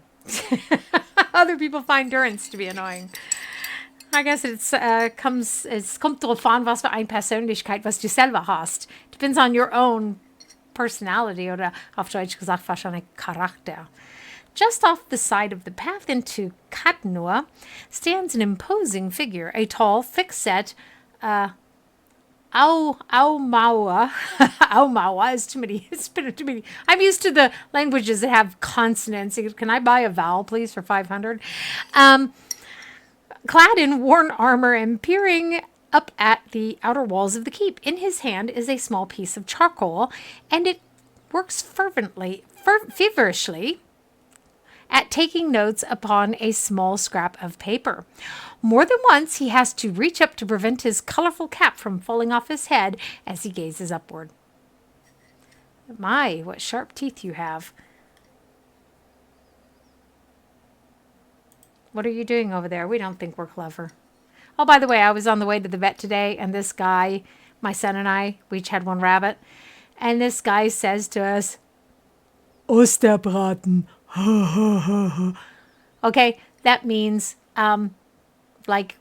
Speaker 1: Other people find Durance to be annoying. I guess es kommt drauf an, was für eine Persönlichkeit, was du selber hast. Depends on your own personality, oder auf Deutsch gesagt wahrscheinlich Charakter. Just off the side of the path into Katnua stands an imposing figure, a tall, thick-set, Aumaua. Aumaua is too many. It's been too many. I'm used to the languages that have consonants. Can I buy a vowel, please, for 500? Clad in worn armor and peering up at the outer walls of the keep. In his hand is a small piece of charcoal, and it works feverishly at taking notes upon a small scrap of paper. More than once, he has to reach up to prevent his colorful cap from falling off his head as he gazes upward. My, what sharp teeth you have. What are you doing over there? We don't think we're clever. Oh, by the way, I was on the way to the vet today, and this guy, my son and I, we each had one rabbit, and this guy says to us, Osterbraten. Okay, that means like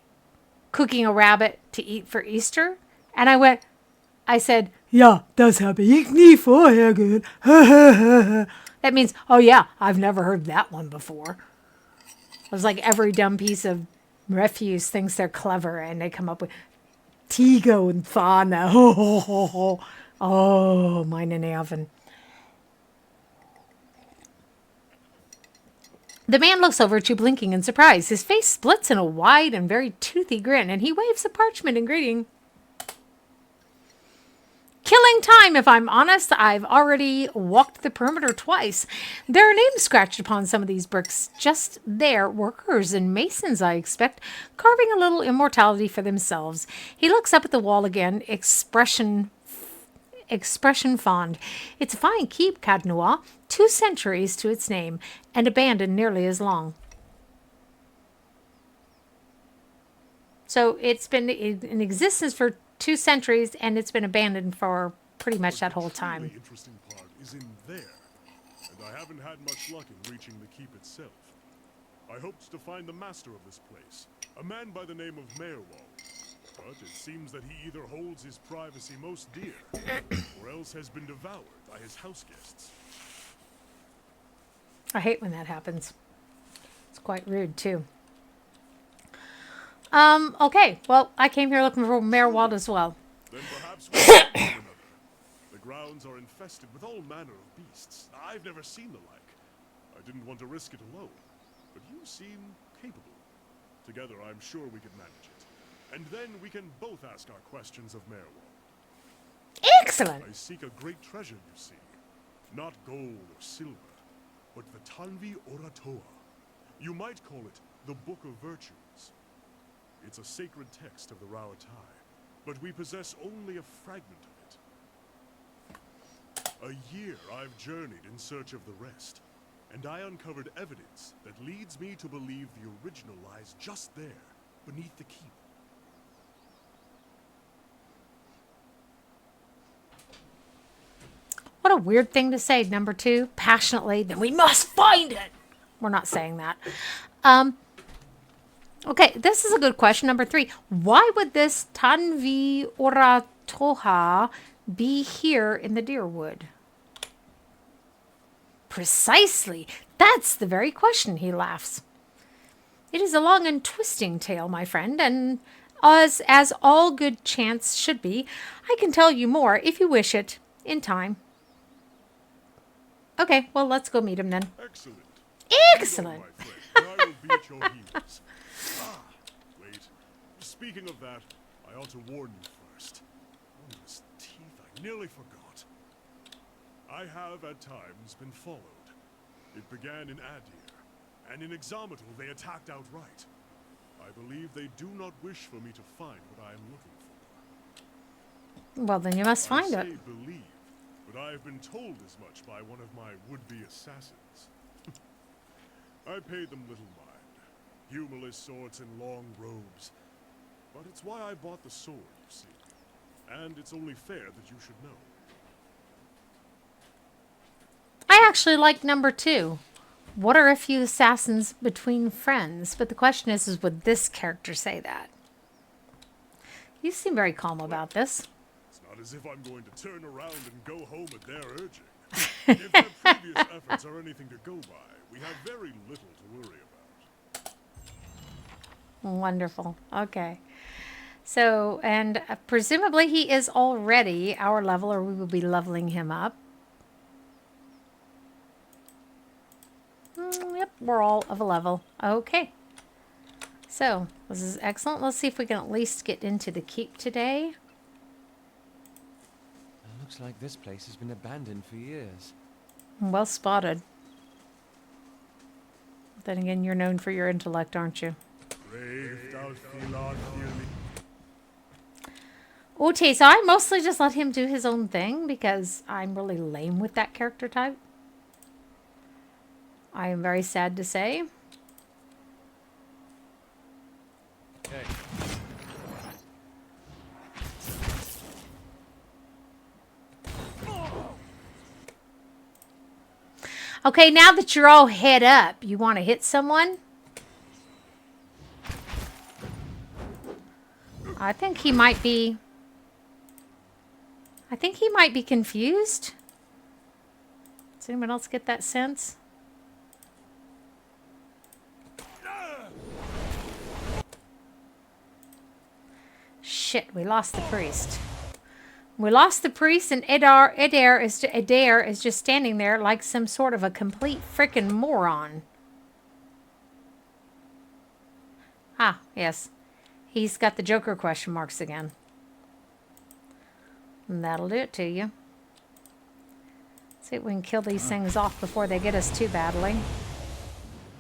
Speaker 1: cooking a rabbit to eat for Easter. And I said, ja, das habe ich nie vorher gehört. That means, oh yeah, I've never heard that one before. It was like every dumb piece of refuse thinks they're clever, and they come up with Tigo and Fana. Oh, meine Nerven. The man looks over at you, blinking in surprise. His face splits in a wide and very toothy grin, and he waves a parchment in greeting. Killing time, if I'm honest. I've already walked the perimeter twice. There are names scratched upon some of these bricks. Just there, workers and masons, I expect, carving a little immortality for themselves. He looks up at the wall again, expression fond. It's a fine keep, Cadnois. 2 centuries to its name, and abandoned nearly as long. So it's been in existence for 2 centuries, and it's been abandoned for pretty much that whole time.
Speaker 4: The interesting part is in there, and I haven't had much luck in reaching the keep itself. I hoped to find the master of this place, a man by the name of Maewald. But it seems that he either holds his privacy most dear, or else has been devoured by his house guests.
Speaker 1: I hate when that happens. It's quite rude, too. Okay. Well, I came here looking for Maewald as well.
Speaker 4: Then perhaps we can one another. The grounds are infested with all manner of beasts. I've never seen the like. I didn't want to risk it alone, but you seem capable. Together, I'm sure we could manage it. And then we can both ask our questions of Maewald.
Speaker 1: Excellent.
Speaker 4: I seek a great treasure, you see. Not gold or silver, but the Tanvi Oratoa. You might call it the Book of Virtues. It's a sacred text of the Rauatai, but we possess only a fragment of it. A year I've journeyed in search of the rest, and I uncovered evidence that leads me to believe the original lies just there, beneath the keep.
Speaker 1: What a weird thing to say, number 2, passionately. Then we must find it. We're not saying that. Okay, this is a good question. Number 3, why would this Tanvi Oratoha be here in the Deerwood? Precisely. That's the very question, he laughs. It is a long and twisting tale, my friend, and as all good chance should be, I can tell you more, if you wish it, in time. Okay, well, let's go meet him then.
Speaker 4: Excellent.
Speaker 1: Excellent.
Speaker 4: My friend, I will be at your heels. Wait. Speaking of that, I ought to warn you first. Those teeth, I nearly forgot. I have, at times, been followed. It began in Adir, and in Exometal they attacked outright. I believe they do not wish for me to find what I am looking for.
Speaker 1: Well, then you must find
Speaker 4: I
Speaker 1: it.
Speaker 4: say believe, but I have been told as much by one of my would-be assassins. I paid them little mind. Humorless sorts in long robes. But it's why I bought the sword, you see. And it's only fair that you should know.
Speaker 1: I actually like number 2. what are a few assassins between friends? But the question is would this character say that? You seem very calm about this.
Speaker 4: It's not as if I'm going to turn around and go home at their urging. If their previous efforts are anything to go by, we have very little to worry about.
Speaker 1: Wonderful. Okay. So, and presumably he is already our level, or we will be leveling him up. Yep, we're all of a level. Okay. So, this is excellent. Let's see if we can at least get into the keep today.
Speaker 3: It looks like this place has been abandoned for years.
Speaker 1: Well spotted. Then again, you're known for your intellect, aren't you? Okay, so I mostly just let him do his own thing because I'm really lame with that character type. I am very sad to say.
Speaker 3: Hey.
Speaker 1: Okay, now that you're all head up, you want to hit someone? I think he might be confused. Does anyone else get that sense? Shit, we lost the priest. We lost the priest, and Adair is just standing there like some sort of a complete frickin' moron. Ah, yes. He's got the Joker question marks again. And that'll do it to you. See if we can kill these things off before they get us too badly.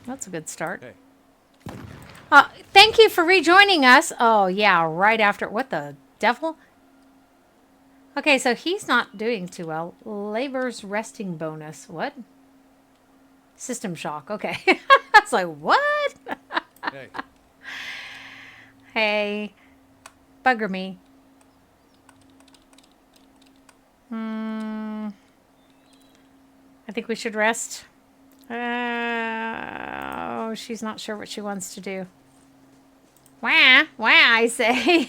Speaker 1: That's a good start.
Speaker 3: Hey.
Speaker 1: Thank you for rejoining us. Oh, yeah, right after. What the devil? Okay, so he's not doing too well. Labor's resting bonus. What? System shock. Okay. I was like, what?
Speaker 3: Hey.
Speaker 1: Hey. Bugger me. I think we should rest. Oh, she's not sure what she wants to do. Wah, wah, I say.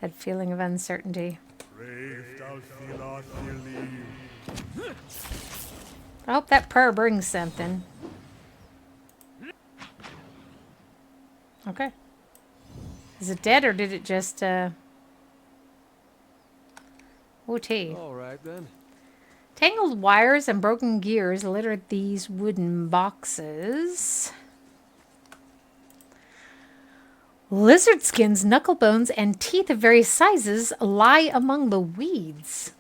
Speaker 1: That feeling of uncertainty. I hope that prayer brings something. Okay. Is it dead or did it just, OT.
Speaker 3: All right, then.
Speaker 1: Tangled wires and broken gears littered these wooden boxes. Lizard skins, knuckle bones, and teeth of various sizes lie among the weeds.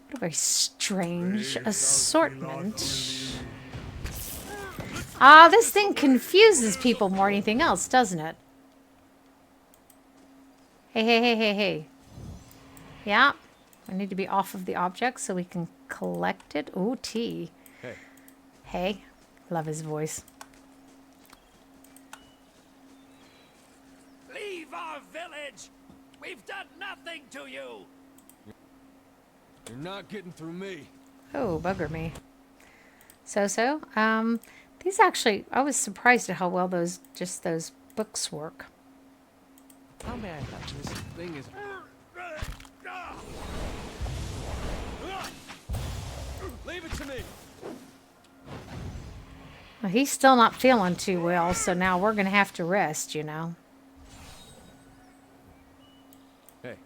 Speaker 1: What a very strange assortment. Ah, this thing confuses people more than anything else, doesn't it? Hey, hey, hey, hey, hey. Yeah. I need to be off of the object so we can collect it. Ooh, tea.
Speaker 3: Hey.
Speaker 1: Hey. Love his voice.
Speaker 5: Leave our village! We've done nothing to you!
Speaker 3: You're not getting through me.
Speaker 1: Oh, bugger me. So. These actually, I was surprised at how well those books work.
Speaker 3: How may I help? This thing is... Leave it to me!
Speaker 1: Well, he's still not feeling too well, so now we're going to have to rest, you know.
Speaker 3: Hey.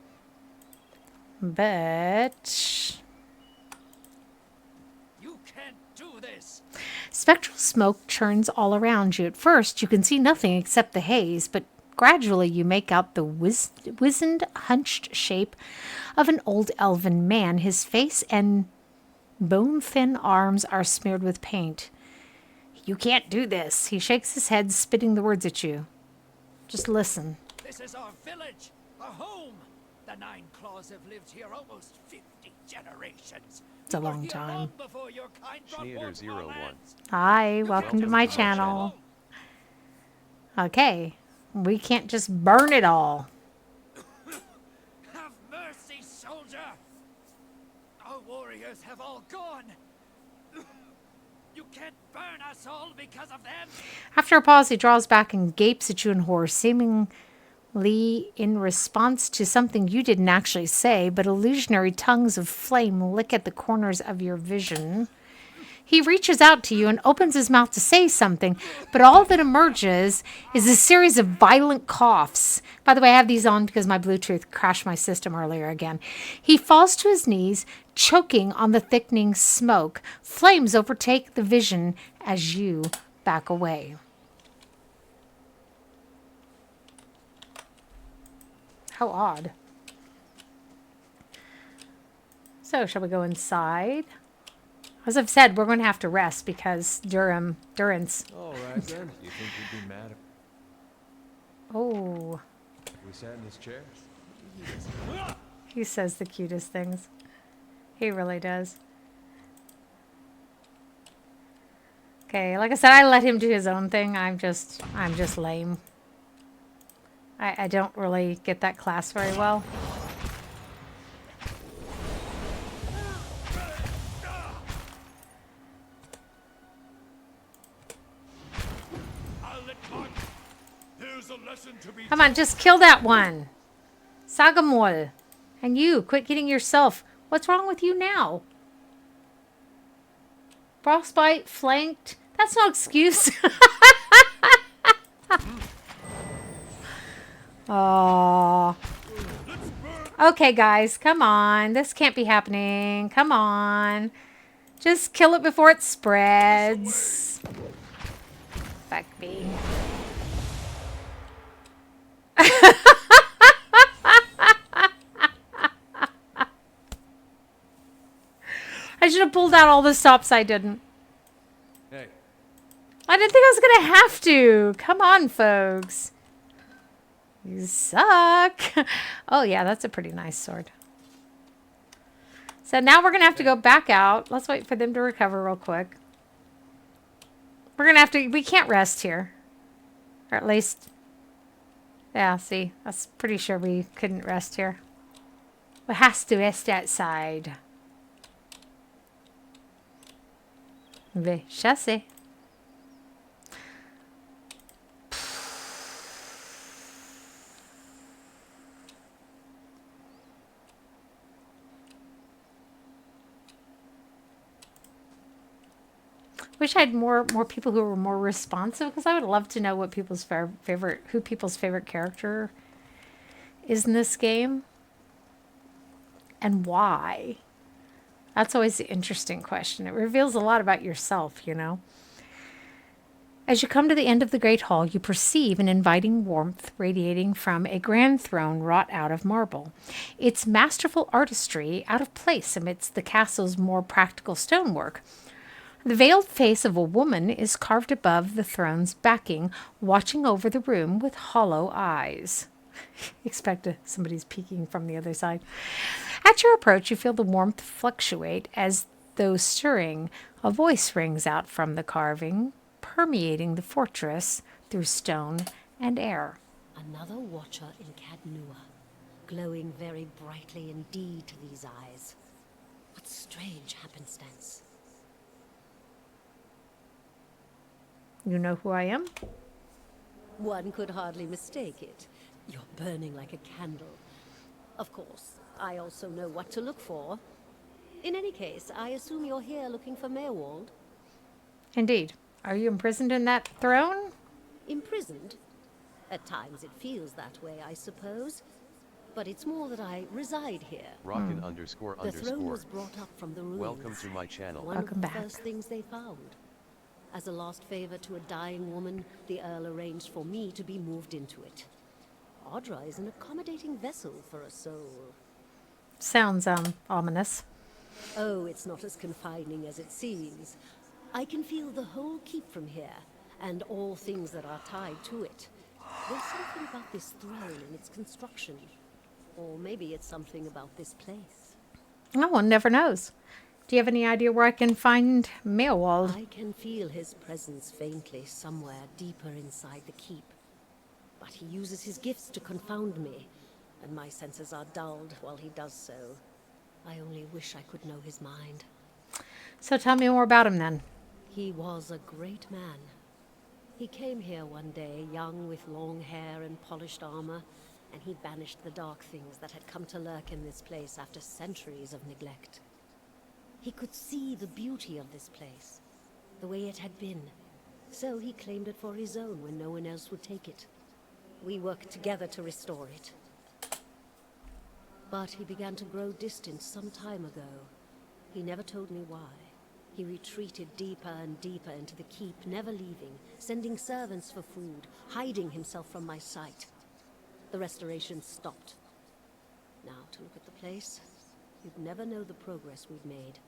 Speaker 1: But...
Speaker 5: You can't do this!
Speaker 1: Spectral smoke churns all around you. At first, you can see nothing except the haze, but gradually you make out the wizened, hunched shape of an old elven man. His face and bone-thin arms are smeared with paint. You can't do this. He shakes his head, spitting the words at you. Just listen.
Speaker 5: This is our village, our home! The Nine Claws have lived here almost 50 generations.
Speaker 1: It's a long time.
Speaker 2: Schneider01.
Speaker 1: Hi, welcome to my channel. Okay, we can't just burn it all.
Speaker 5: Have mercy, soldier! Our warriors have all gone. You can't burn us all because of them.
Speaker 1: After a pause, he draws back and gapes at you in horror, seemingly in response to something you didn't actually say, but illusionary tongues of flame lick at the corners of your vision. He reaches out to you and opens his mouth to say something, but all that emerges is a series of violent coughs. By the way, I have these on because my Bluetooth crashed my system earlier again. He falls to his knees, choking on the thickening smoke. Flames overtake the vision as you back away. How odd. So, shall we go inside? As I've said, we're going to have to rest because Durance.
Speaker 3: All right, then. You think you'd be mad
Speaker 1: Oh,
Speaker 3: if we sat in this chair?
Speaker 1: he says the cutest things. He really does. Okay, like I said, I let him do his own thing. I'm just lame. I don't really get that class very well.
Speaker 4: There's a lesson to be
Speaker 1: Come on, just kill that one. Sagamol. And you, quit getting yourself. What's wrong with you now? Frostbite, flanked. That's no excuse. Oh. Okay, guys, come on. This can't be happening. Come on. Just kill it before it spreads. Fuck me. I should have pulled out all the stops. I didn't.
Speaker 3: Hey,
Speaker 1: I didn't think I was going to have to. Come on, folks. You suck. Oh, yeah, that's a pretty nice sword. So now we're going to have to go back out. Let's wait for them to recover real quick. We're going to have to... We can't rest here. Or at least... Yeah, see. I was pretty sure we couldn't rest here. We has to rest outside. Je sais. Wish I had more people who were more responsive, because I would love to know what people's people's favorite character is in this game and why. That's always the interesting question. It reveals a lot about yourself, you know. As you come to the end of the Great Hall, you perceive an inviting warmth radiating from a grand throne wrought out of marble. Its masterful artistry out of place amidst the castle's more practical stonework. The veiled face of a woman is carved above the throne's backing, watching over the room with hollow eyes. Expect somebody's peeking from the other side. At your approach, you feel the warmth fluctuate as though stirring. A voice rings out from the carving, permeating the fortress through stone and air.
Speaker 6: Another watcher in Cadnua, glowing very brightly indeed to these eyes. What strange happenstance.
Speaker 1: You know who I am?
Speaker 6: One could hardly mistake it. You're burning like a candle. Of course, I also know what to look for. In any case, I assume you're here looking for Maewald?
Speaker 1: Indeed. Are you imprisoned in that throne?
Speaker 6: Imprisoned? At times it feels that way, I suppose. But it's more that I reside here.
Speaker 2: Rockin underscore
Speaker 6: The throne
Speaker 2: underscore.
Speaker 6: was brought up from the ruins.
Speaker 2: Welcome to my channel.
Speaker 6: One
Speaker 1: Welcome
Speaker 6: of the
Speaker 1: back.
Speaker 6: first things they found. As a last favor to a dying woman, the Earl arranged for me to be moved into it. Audra is an accommodating vessel for a soul.
Speaker 1: Sounds, ominous.
Speaker 6: Oh, it's not as confining as it seems. I can feel the whole keep from here, and all things that are tied to it. There's something about this throne and its construction. Or maybe it's something about this place.
Speaker 1: No one never knows. Do you have any idea where I can find Maewald?
Speaker 6: I can feel his presence faintly somewhere deeper inside the keep. But he uses his gifts to confound me, and my senses are dulled while he does so. I only wish I could know his mind.
Speaker 1: So tell me more about him then.
Speaker 6: He was a great man. He came here one day, young with long hair and polished armor, and he banished the dark things that had come to lurk in this place after centuries of neglect. He could see the beauty of this place, the way it had been, so he claimed it for his own when no one else would take it. We worked together to restore it. But he began to grow distant some time ago. He never told me why. He retreated deeper and deeper into the keep, never leaving, sending servants for food, hiding himself from my sight. The restoration stopped. Now, to look at the place, you'd never know the progress we've made.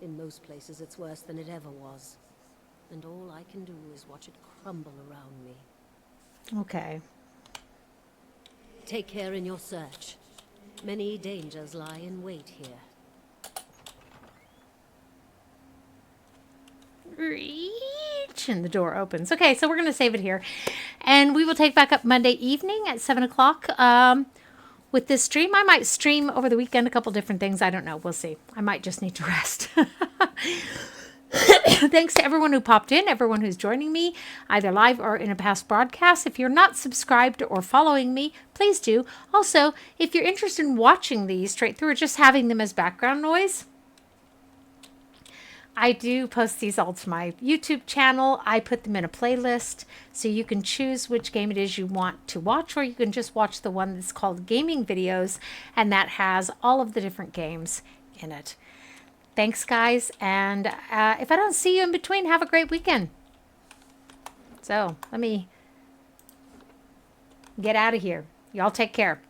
Speaker 6: In most places, it's worse than it ever was. And all I can do is watch it crumble around me.
Speaker 1: Okay.
Speaker 6: Take care in your search. Many dangers lie in wait here.
Speaker 1: Reach, and the door opens. Okay, so we're going to save it here. And we will take back up Monday evening at 7 o'clock with this stream. I might stream over the weekend a couple different things. I don't know. We'll see. I might just need to rest. Thanks to everyone who popped in, everyone who's joining me, either live or in a past broadcast. If you're not subscribed or following me, please do. Also, if you're interested in watching these straight through or just having them as background noise, I do post these all to my YouTube channel. I put them in a playlist, so you can choose which game it is you want to watch, or you can just watch the one that's called Gaming Videos, and that has all of the different games in it. Thanks, guys, and if I don't see you in between, have a great weekend. So, let me get out of here. Y'all take care.